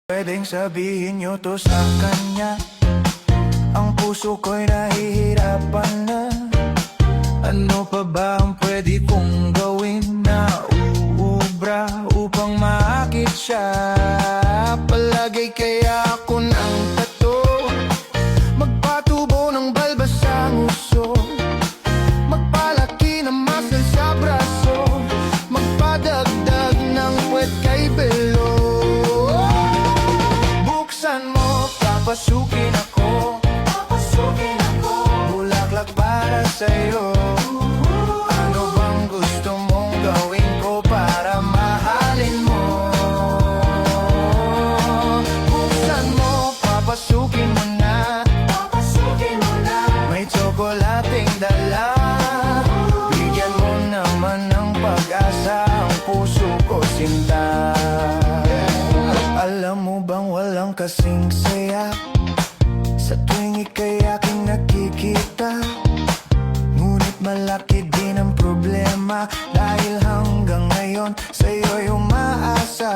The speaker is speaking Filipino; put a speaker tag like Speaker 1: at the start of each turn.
Speaker 1: Pwedeng sabihin nyo to sa kanya, ang puso ko'y nahihirapan na. Ano pa ba ang pwede kong gawin na uubra upang maakit siya? Palagay kaya ako ng tato, magpatubo ng balbas sa nguso, magpalaki ng muscle sa braso, magpadagdag ng puwet kay belo. Buksan mo, papasukin ako, bulaklak para sa'yo. Ano bang gusto mong gawin ko para mahalin mo? Buksan mo, papasukin mo na, may tsokolating dala. Bigyan mo naman ng pag-asa ang puso ko, sinta. Alam mo bang walang kasing saya sa tuwing ika'y aking nakikita? Ngunit malaki din ang problema, dahil hanggang ngayon sa'yo'y umaasa.